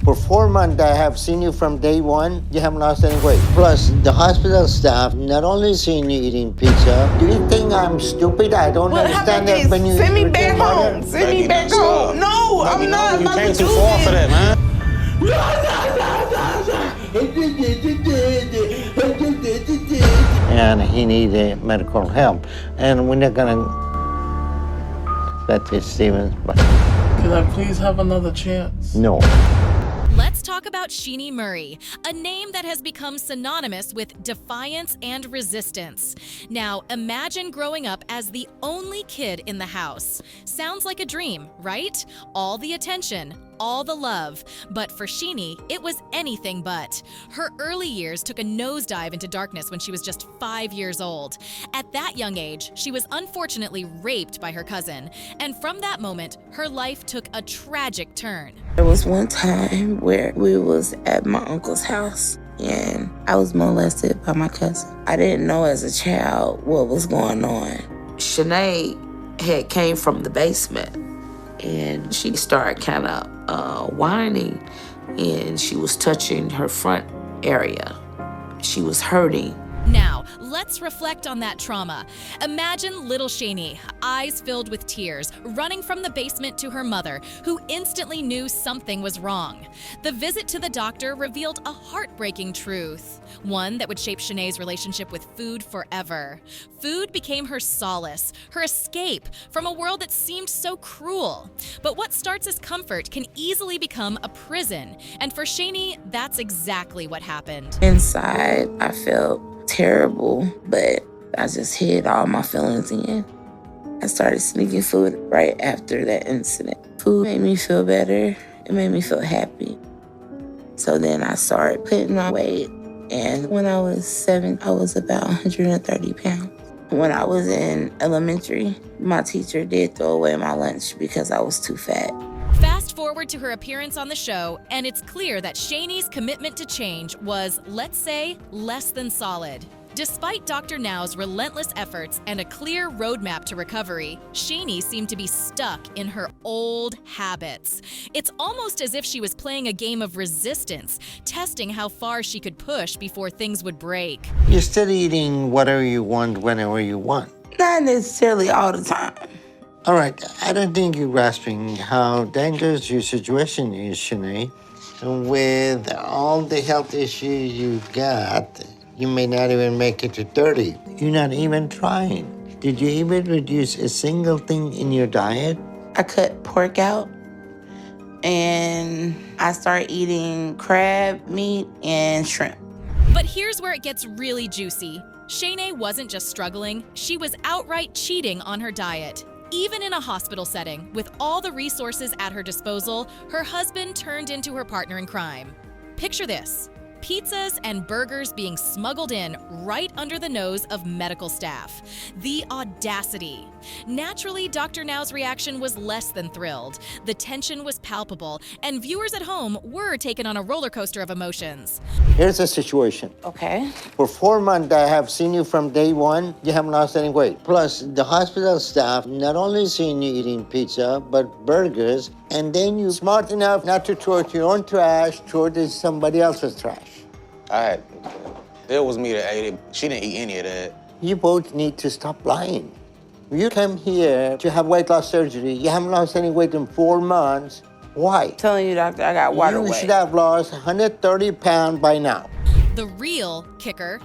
For 4 months, I have seen you from day one. You haven't lost any weight. Plus, the hospital staff not only seen you eating pizza. Do you think I'm stupid? I don't understand that when you send me eat with your back mother. home. Send me back home. No, I'm not You about came to too do far for this. that, man. And he needed medical help. And we're not gonna let this Stevens, but Can I please have another chance? no. Let's talk about Sheenie Murray, a name that has become synonymous with defiance and resistance. Now, imagine growing up as the only kid in the house. Sounds like a dream, right? All the attention, all the love. But for Sheenie, it was anything but. Her early years took a nosedive into darkness when she was just 5 years old. At that young age, she was unfortunately raped by her cousin. And from that moment, her life took a tragic turn. There was one time where we was at my uncle's house and I was molested by my cousin. I didn't know as a child what was going on. Shanae had came from the basement and she started kind of whining and she was touching her front area. She was hurting. Now, let's reflect on that trauma. Imagine little Sheenie, eyes filled with tears, running from the basement to her mother, who instantly knew something was wrong. The visit to the doctor revealed a heartbreaking truth, one that would shape Shenie's relationship with food forever. Food became her solace, her escape from a world that seemed so cruel. But what starts as comfort can easily become a prison, and for Sheenie, that's exactly what happened. Inside, I felt terrible, but I just hid all my feelings in. I started sneaking food right after that incident. Food made me feel better. It made me feel happy. So then I started putting on weight. And when I was 7, I was about 130 pounds. When I was in elementary, my teacher did throw away my lunch because I was too fat. Fast forward to her appearance on the show, and it's clear that Shenie's commitment to change was, let's say, less than solid. Despite Dr. Now's relentless efforts and a clear roadmap to recovery, Sheenie seemed to be stuck in her old habits. It's almost as if she was playing a game of resistance, testing how far she could push before things would break. You're still eating whatever you want, whenever you want. Not necessarily all the time. All right, I don't think you're grasping how dangerous your situation is, Shanae. And with all the health issues you've got, you may not even make it to 30. You're not even trying. Did you even reduce a single thing in your diet? I cut pork out and I started eating crab meat and shrimp. But here's where it gets really juicy. Sheenie wasn't just struggling, she was outright cheating on her diet. Even in a hospital setting, with all the resources at her disposal, her husband turned into her partner in crime. Picture this: pizzas and burgers being smuggled in right under the nose of medical staff. The audacity. Naturally, Dr. Now's reaction was less than thrilled. The tension was palpable, and viewers at home were taken on a roller coaster of emotions. Here's the situation. Okay. For 4 months, I have seen you from day one. You haven't lost any weight. Plus, the hospital staff not only seen you eating pizza, but burgers, and then you smart enough not to throw it to your own trash, throw it to somebody else's trash. It was me that ate it. She didn't eat any of that. You both need to stop lying. You came here to have weight loss surgery. You haven't lost any weight in 4 months. Why? I'm telling you, doctor, I got water weight. You should have lost 130 pounds by now. The real kicker: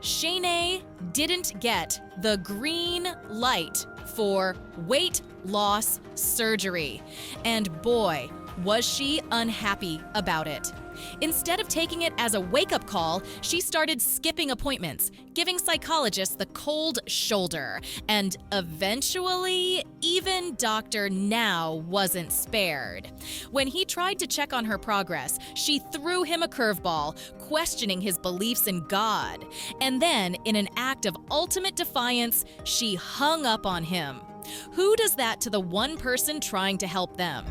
Sheenie didn't get the green light for weight loss surgery. And boy, was she unhappy about it. Instead of taking it as a wake-up call, she started skipping appointments, giving psychologists the cold shoulder, and eventually, even Dr. Now wasn't spared. When he tried to check on her progress, she threw him a curveball, questioning his beliefs in God. And then, in an act of ultimate defiance, she hung up on him. Who does that to the one person trying to help them?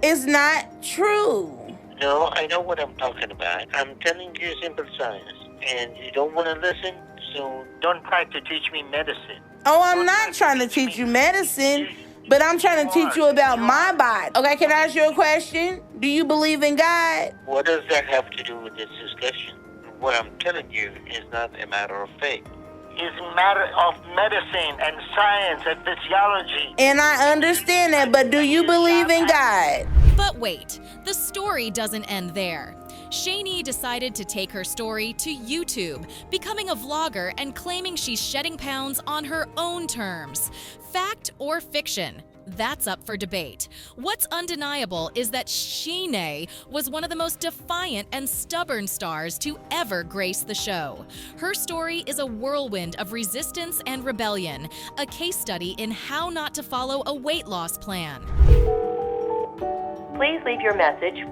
It's not true. No, I know what I'm talking about. I'm telling you simple science. And you don't want to listen, so don't try to teach me medicine. Oh, I'm not trying to teach you medicine. But I'm trying to teach you about my body. Okay, can I ask you a question? Do you believe in God? What does that have to do with this discussion? What I'm telling you is not a matter of faith. It's a matter of medicine and science and physiology. And I understand that, but do you believe in God? But wait, the story doesn't end there. Shani decided to take her story to YouTube, becoming a vlogger and claiming she's shedding pounds on her own terms. Fact or fiction? That's up for debate. What's undeniable is that Shanae was one of the most defiant and stubborn stars to ever grace the show. Her story is a whirlwind of resistance and rebellion, a case study in how not to follow a weight loss plan. Please leave your message.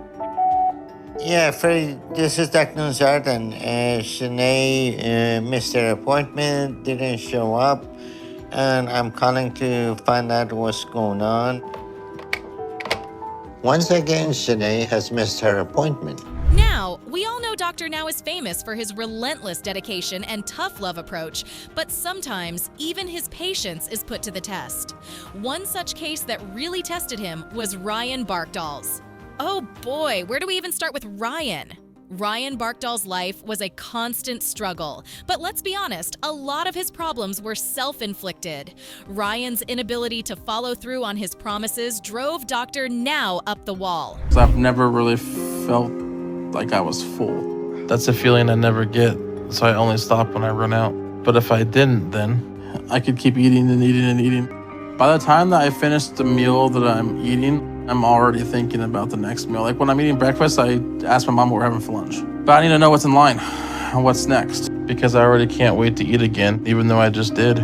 Yeah, Freddie, this is Dr. Nowzaradan. Shanae missed her appointment, didn't show up, and I'm calling to find out what's going on. Once again, Shanae has missed her appointment. Now, we all know Dr. Now is famous for his relentless dedication and tough love approach, but sometimes even his patience is put to the test. One such case that really tested him was Ryan Barkdahl's. Oh boy, where do we even start with Ryan? Ryan Barkdahl's life was a constant struggle, but let's be honest, a lot of his problems were self-inflicted. Ryan's inability to follow through on his promises drove Dr. Now up the wall. I've never really felt like I was full. That's a feeling I never get, so I only stop when I run out. But if I didn't, then I could keep eating and eating and eating. By the time that I finish the meal that I'm eating, I'm already thinking about the next meal. Like when I'm eating breakfast, I ask my mom what we're having for lunch. But I need to know what's in line and what's next, because I already can't wait to eat again, even though I just did.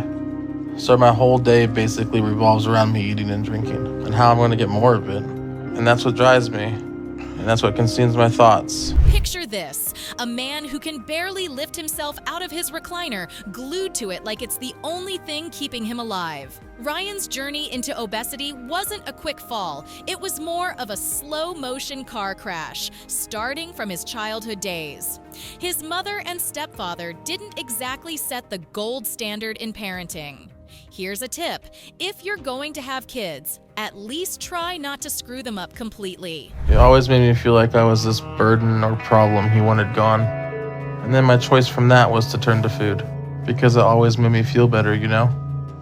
So my whole day basically revolves around me eating and drinking and how I'm going to get more of it. And that's what drives me. And that's what consumes my thoughts. Picture this, a man who can barely lift himself out of his recliner, glued to it like it's the only thing keeping him alive. Ryan's journey into obesity wasn't a quick fall. It was more of a slow-motion car crash, starting from his childhood days. His mother and stepfather didn't exactly set the gold standard in parenting. Here's a tip. If you're going to have kids, at least try not to screw them up completely. It always made me feel like I was this burden or problem he wanted gone. And then my choice from that was to turn to food, because it always made me feel better, you know?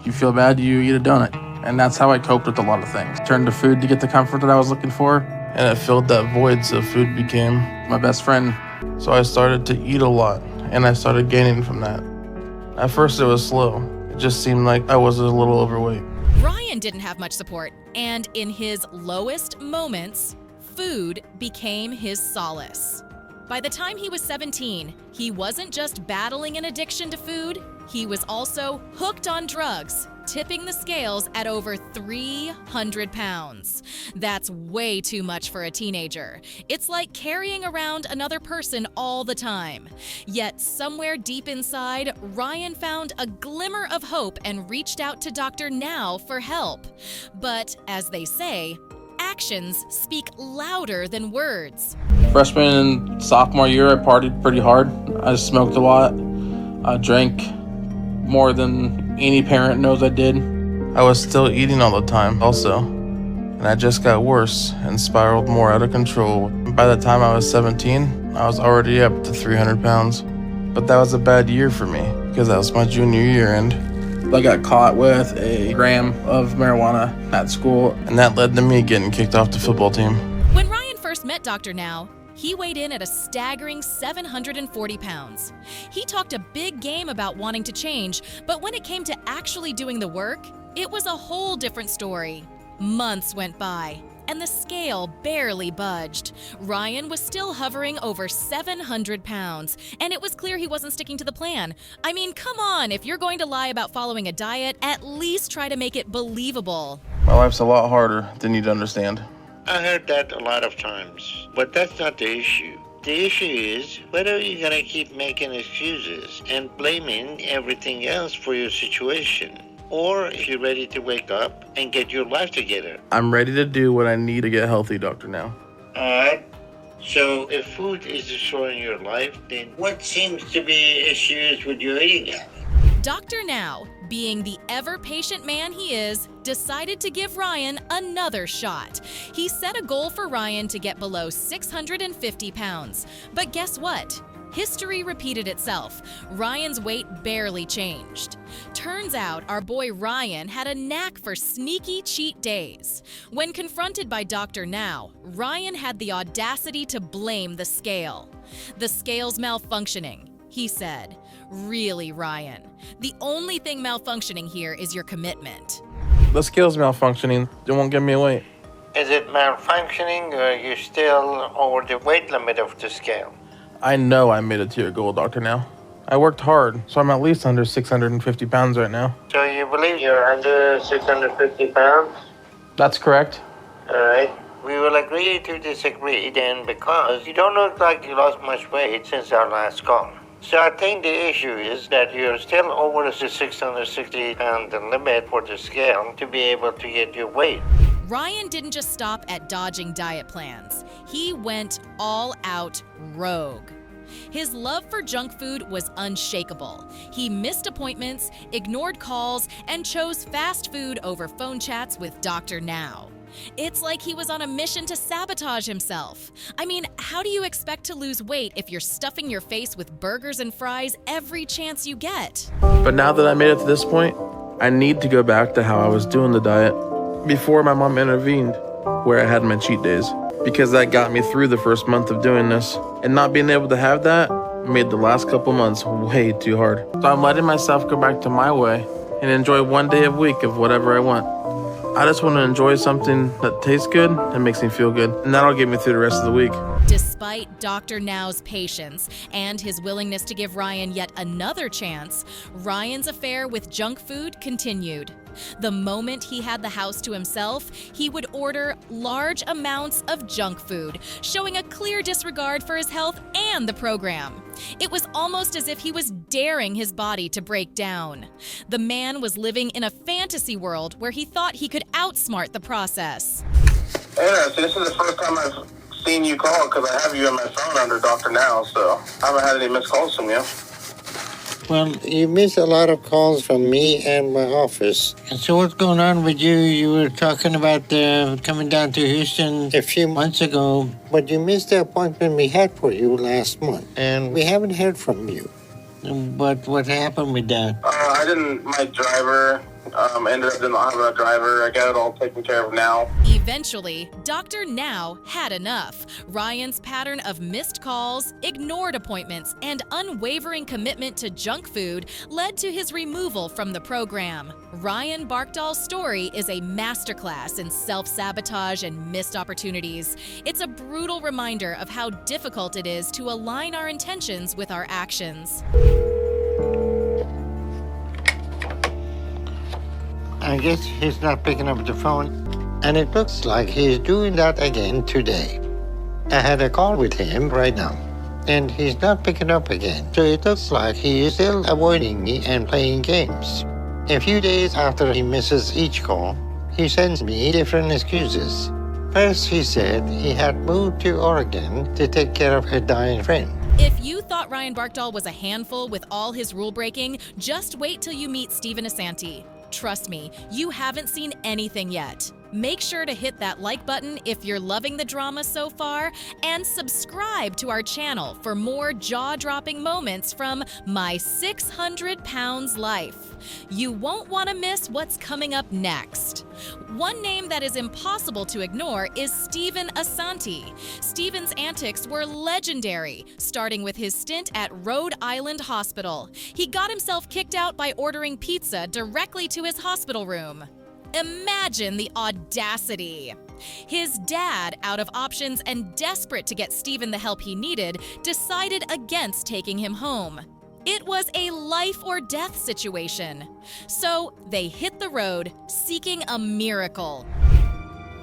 You feel bad, you eat a donut. And that's how I coped with a lot of things. Turned to food to get the comfort that I was looking for, and it filled that void, so food became my best friend. So I started to eat a lot, and I started gaining from that. At first it was slow. It just seemed like I was a little overweight. Ryan didn't have much support, and in his lowest moments, food became his solace. By the time he was 17, he wasn't just battling an addiction to food, he was also hooked on drugs, tipping the scales at over 300 pounds. That's way too much for a teenager. It's like carrying around another person all the time. Yet somewhere deep inside, Ryan found a glimmer of hope and reached out to Dr. Now for help. But as they say, actions speak louder than words. Freshman and sophomore year, I partied pretty hard. I smoked a lot. I drank more than any parent knows I did. I was still eating all the time also. And I just got worse and spiraled more out of control. By the time I was 17, I was already up to 300 pounds. But that was a bad year for me because that was my junior year and I got caught with a gram of marijuana at school, and that led to me getting kicked off the football team. When Ryan first met Dr. Now, he weighed in at a staggering 740 pounds. He talked a big game about wanting to change, but when it came to actually doing the work, it was a whole different story. Months went by, and the scale barely budged. Ryan was still hovering over 700 pounds, and it was clear he wasn't sticking to the plan. I mean, come on, if you're going to lie about following a diet, at least try to make it believable. My life's a lot harder than you'd understand. I heard that a lot of times, but that's not the issue. The issue is whether you're gonna keep making excuses and blaming everything else for your situation, or if you're ready to wake up and get your life together. I'm ready to do what I need to get healthy, Dr. Now. Alright, so if food is destroying your life, then what seems to be issues with your eating habit? Dr. Now being the ever-patient man he is, decided to give Ryan another shot. He set a goal for Ryan to get below 650 pounds. But guess what? History repeated itself. Ryan's weight barely changed. Turns out our boy Ryan had a knack for sneaky cheat days. When confronted by Dr. Now, Ryan had the audacity to blame the scale. The scale's malfunctioning, he said. Really, Ryan? The only thing malfunctioning here is your commitment. The scale's malfunctioning. It won't give me weight. Is it malfunctioning or are you still over the weight limit of the scale? I know I made it to your goal, Dr. Now. I worked hard, so I'm at least under 650 pounds right now. So you believe you're under 650 pounds? That's correct. All right. We will agree to disagree then because you don't look like you lost much weight since our last call. So I think the issue is that you're still over the 660 pound limit for the scale to be able to get your weight. Ryan didn't just stop at dodging diet plans. He went all out rogue. His love for junk food was unshakable. He missed appointments, ignored calls, and chose fast food over phone chats with Dr. Now. It's like he was on a mission to sabotage himself. I mean, how do you expect to lose weight if you're stuffing your face with burgers and fries every chance you get? But now that I made it to this point, I need to go back to how I was doing the diet before my mom intervened, where I had my cheat days. Because that got me through the first month of doing this. And not being able to have that made the last couple months way too hard. So I'm letting myself go back to my way and enjoy one day a week of whatever I want. I just want to enjoy something that tastes good and makes me feel good. And that'll get me through the rest of the week. Despite Dr. Now's patience and his willingness to give Ryan yet another chance, Ryan's affair with junk food continued. The moment he had the house to himself, he would order large amounts of junk food, showing a clear disregard for his health and the program. It was almost as if he was daring his body to break down. The man was living in a fantasy world where he thought he could outsmart the process. Yeah, so this is the first time I've seen you call because I have you on my phone under Dr. Now, so I haven't had any missed calls from you. Well, you missed a lot of calls from me and my office. And so what's going on with you? You were talking about coming down to Houston a few months ago, but you missed the appointment we had for you last month. And we haven't heard from you. But what happened with that? My driver ended up not having a driver. I got it all taken care of now. Eventually, Dr. Now had enough. Ryan's pattern of missed calls, ignored appointments, and unwavering commitment to junk food led to his removal from the program. Ryan Barkdahl's story is a masterclass in self-sabotage and missed opportunities. It's a brutal reminder of how difficult it is to align our intentions with our actions. I guess he's not picking up the phone, and it looks like he's doing that again today. I had a call with him right now, and he's not picking up again. So it looks like he is still avoiding me and playing games. A few days after he misses each call, he sends me different excuses. First, he said he had moved to Oregon to take care of a dying friend. If you thought Ryan Barkdahl was a handful with all his rule breaking, just wait till you meet Stephen Asanti. Trust me, you haven't seen anything yet. Make sure to hit that like button if you're loving the drama so far, and subscribe to our channel for more jaw-dropping moments from my 600 pounds life. You won't want to miss what's coming up next. One name that is impossible to ignore is Stephen Asanti. Stephen's antics were legendary, starting with his stint at Rhode Island Hospital. He got himself kicked out by ordering pizza directly to his hospital room. Imagine the audacity. His dad, out of options and desperate to get Stephen the help he needed, decided against taking him home. It was a life or death situation. So they hit the road seeking a miracle.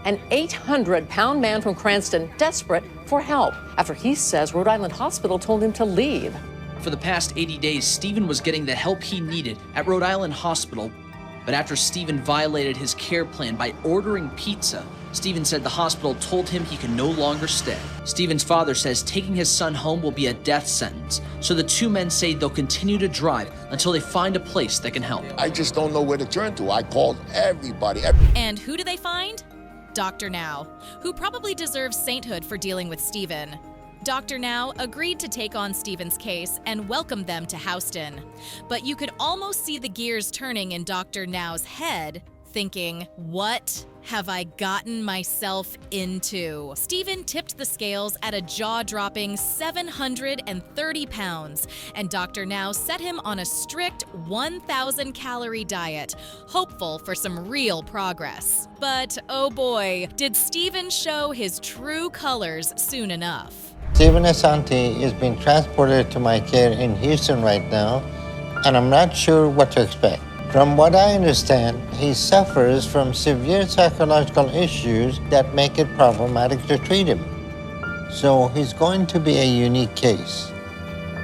An 800-pound man from Cranston desperate for help after he says Rhode Island Hospital told him to leave. For the past 80 days, Stephen was getting the help he needed at Rhode Island Hospital. But after Stephen violated his care plan by ordering pizza, Steven said the hospital told him he can no longer stay. Steven's father says taking his son home will be a death sentence, so the two men say they'll continue to drive until they find a place that can help. I just don't know where to turn to. I called everybody. And who do they find? Dr. Now, who probably deserves sainthood for dealing with Steven. Dr. Now agreed to take on Steven's case and welcomed them to Houston. But you could almost see the gears turning in Dr. Now's head, thinking, what have I gotten myself into? Steven tipped the scales at a jaw-dropping 730 pounds, and Dr. Now set him on a strict 1,000-calorie diet, hopeful for some real progress. But oh boy, did Steven show his true colors soon enough. Steven Asante is being transported to my care in Houston right now, and I'm not sure what to expect. From what I understand, he suffers from severe psychological issues that make it problematic to treat him. So he's going to be a unique case.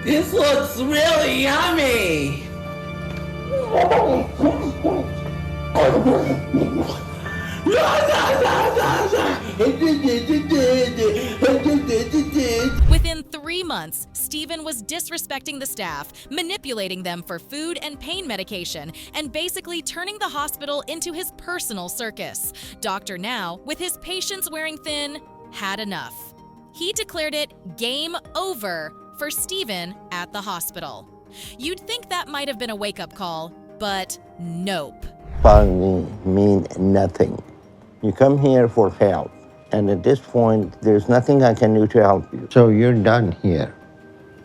This looks really yummy! Within 3 months, Steven was disrespecting the staff, manipulating them for food and pain medication, and basically turning the hospital into his personal circus. Dr. Now, with his patients wearing thin, had enough. He declared it game over for Steven at the hospital. You'd think that might have been a wake-up call, but nope. Following mean nothing. You come here for help, and at this point, there's nothing I can do to help you. So you're done here.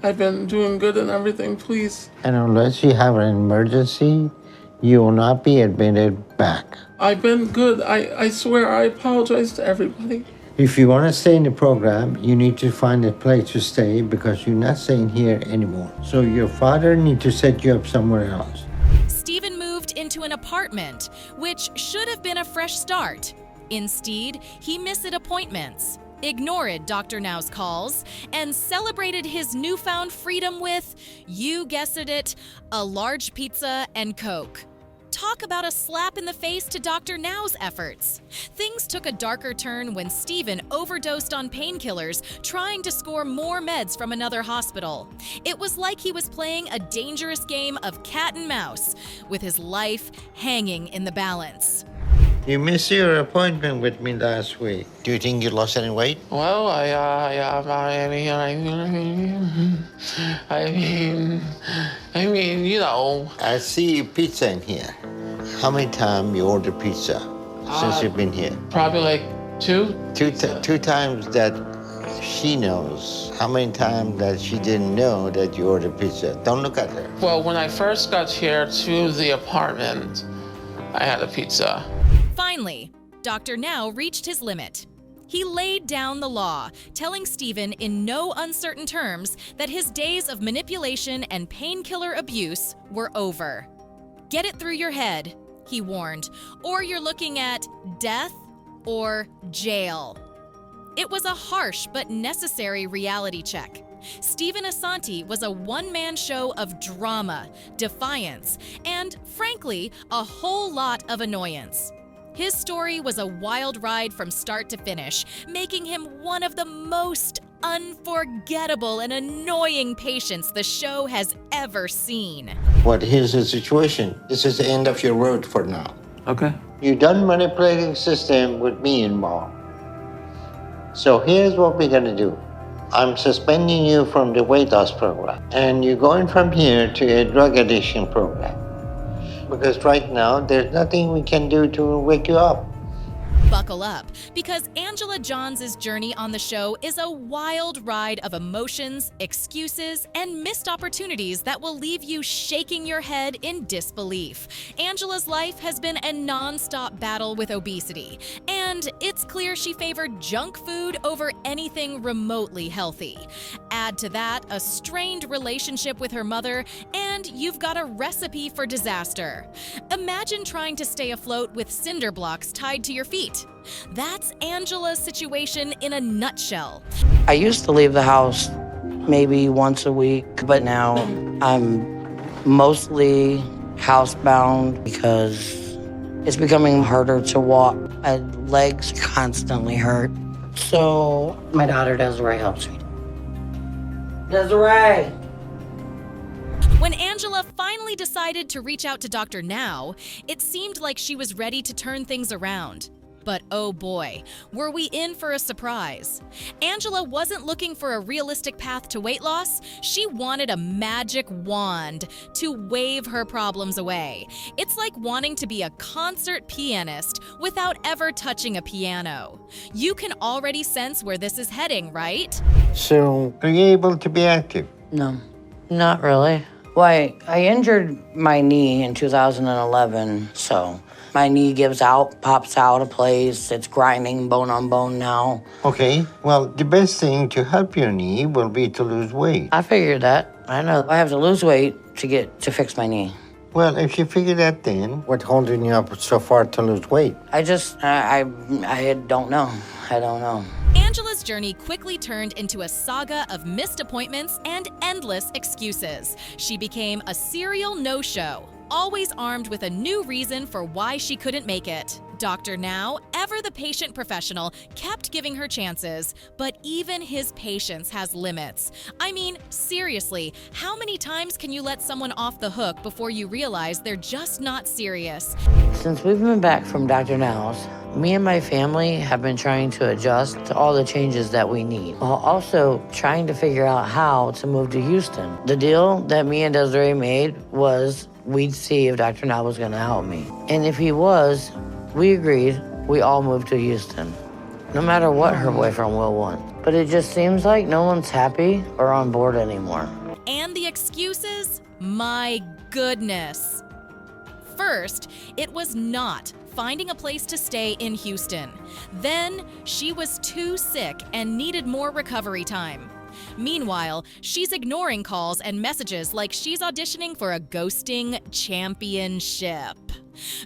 I've been doing good and everything, please. And unless you have an emergency, you will not be admitted back. I've been good. I swear I apologize to everybody. If you want to stay in the program, you need to find a place to stay because you're not staying here anymore. So your father needs to set you up somewhere else. Steven moved into an apartment, which should have been a fresh start. Instead, he missed appointments, ignored Dr. Now's calls, and celebrated his newfound freedom with, you guessed it, a large pizza and Coke. Talk about a slap in the face to Dr. Now's efforts. Things took a darker turn when Steven overdosed on painkillers, trying to score more meds from another hospital. It was like he was playing a dangerous game of cat and mouse, with his life hanging in the balance. You missed your appointment with me last week. Do you think you lost any weight? Well, I mean, you know. I see pizza in here. How many times you order pizza since you've been here? Probably like two. Two times that she knows. How many times that she didn't know that you ordered pizza? Don't look at her. Well, when I first got here to the apartment, I had a pizza. Finally, Dr. Now reached his limit. He laid down the law, telling Steven in no uncertain terms that his days of manipulation and painkiller abuse were over. Get it through your head, he warned, or you're looking at death or jail. It was a harsh but necessary reality check. Steven Asante was a one-man show of drama, defiance, and, frankly, a whole lot of annoyance. His story was a wild ride from start to finish, making him one of the most unforgettable and annoying patients the show has ever seen. But here's the situation. This is the end of your road for now. Okay. You're done manipulating system with me involved. So here's what we're gonna do. I'm suspending you from the weight loss program, and you're going from here to a drug addiction program. Because right now, there's nothing we can do to wake you up. Buckle up, because Angela Johns' journey on the show is a wild ride of emotions, excuses, and missed opportunities that will leave you shaking your head in disbelief. Angela's life has been a non-stop battle with obesity, and it's clear she favored junk food over anything remotely healthy. Add to that a strained relationship with her mother, and you've got a recipe for disaster. Imagine trying to stay afloat with cinder blocks tied to your feet. That's Angela's situation in a nutshell. I used to leave the house maybe once a week, but now I'm mostly housebound because it's becoming harder to walk. I legs constantly hurt. So my daughter Desiree helps me. Desiree! When Angela finally decided to reach out to Dr. Now, it seemed like she was ready to turn things around. But oh boy, were we in for a surprise. Angela wasn't looking for a realistic path to weight loss. She wanted a magic wand to wave her problems away. It's like wanting to be a concert pianist without ever touching a piano. You can already sense where this is heading, right? So, are you able to be active? No, not really. Well, I injured my knee in 2011, so my knee gives out, pops out of place. It's grinding bone on bone now. Okay, well, the best thing to help your knee will be to lose weight. I figured that. I know I have to lose weight to fix my knee. Well, if you figure that then, what's holding you up so far to lose weight? I don't know. I don't know. Angela's journey quickly turned into a saga of missed appointments and endless excuses. She became a serial no-show, always armed with a new reason for why she couldn't make it. Dr. Now, ever the patient professional, kept giving her chances, but even his patience has limits. I mean, seriously, how many times can you let someone off the hook before you realize they're just not serious? Since we've been back from Dr. Now's, me and my family have been trying to adjust to all the changes that we need, while also trying to figure out how to move to Houston. The deal that me and Desiree made was we'd see if Dr. Now was gonna help me. And if he was, we agreed we all moved to Houston, no matter what her boyfriend will want. But it just seems like no one's happy or on board anymore. And the excuses? My goodness. First, it was not finding a place to stay in Houston. Then, she was too sick and needed more recovery time. Meanwhile, she's ignoring calls and messages like she's auditioning for a ghosting championship.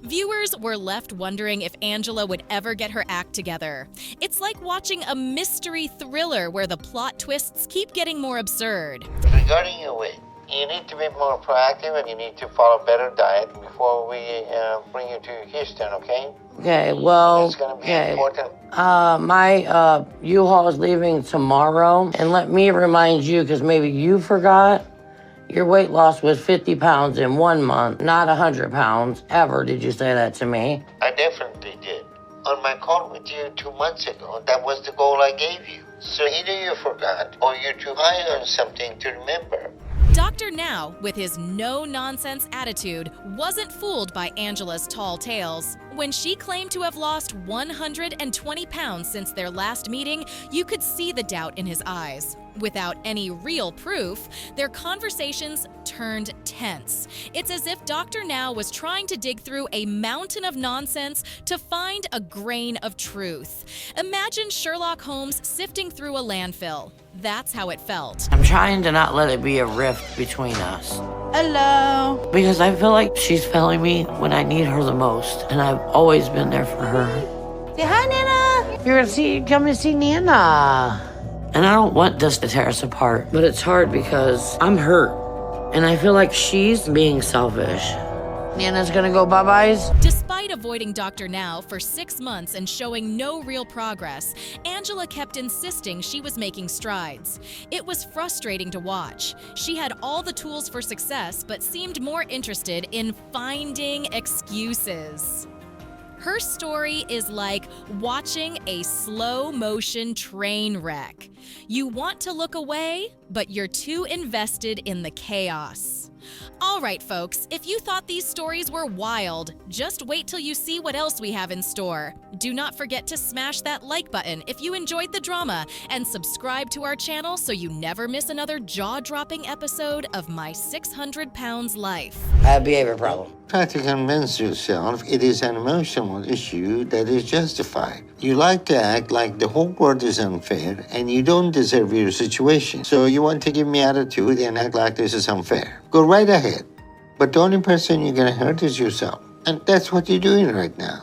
Viewers were left wondering if Angela would ever get her act together. It's like watching a mystery thriller where the plot twists keep getting more absurd. Regarding your weight, you need to be more proactive and you need to follow better diet before we bring you to Houston, okay? Okay, well, It's gonna be important. My U-Haul is leaving tomorrow. And let me remind you, because maybe you forgot, your weight loss was 50 pounds in 1 month, not 100 pounds. Ever did you say that to me? I definitely did. On my call with you 2 months ago, that was the goal I gave you. So either you forgot or you're too high on something to remember. Dr. Now, with his no-nonsense attitude, wasn't fooled by Angela's tall tales. When she claimed to have lost 120 pounds since their last meeting, you could see the doubt in his eyes. Without any real proof, their conversations turned tense. It's as if Dr. Now was trying to dig through a mountain of nonsense to find a grain of truth. Imagine Sherlock Holmes sifting through a landfill. That's how it felt. I'm trying to not let it be a rift between us. Hello. Because I feel like she's failing me when I need her the most. And I've always been there for her. Say hi, Nana. You're gonna come and see Nana. And I don't want this to tear us apart. But it's hard because I'm hurt. And I feel like she's being selfish. Nana's gonna go bye-byes. Despite avoiding Dr. Now for 6 months and showing no real progress, Angela kept insisting she was making strides. It was frustrating to watch. She had all the tools for success, but seemed more interested in finding excuses. Her story is like watching a slow-motion train wreck. You want to look away, but you're too invested in the chaos. All right, folks, if you thought these stories were wild, just wait till you see what else we have in store. Do not forget to smash that like button if you enjoyed the drama, and subscribe to our channel so you never miss another jaw-dropping episode of My 600 Pounds Life. I have a behavior problem. Try to convince yourself it is an emotional issue that is justified. You like to act like the whole world is unfair and you don't deserve your situation. So you want to give me attitude and act like this is unfair. Go right ahead. But the only person you're gonna hurt is yourself. And that's what you're doing right now.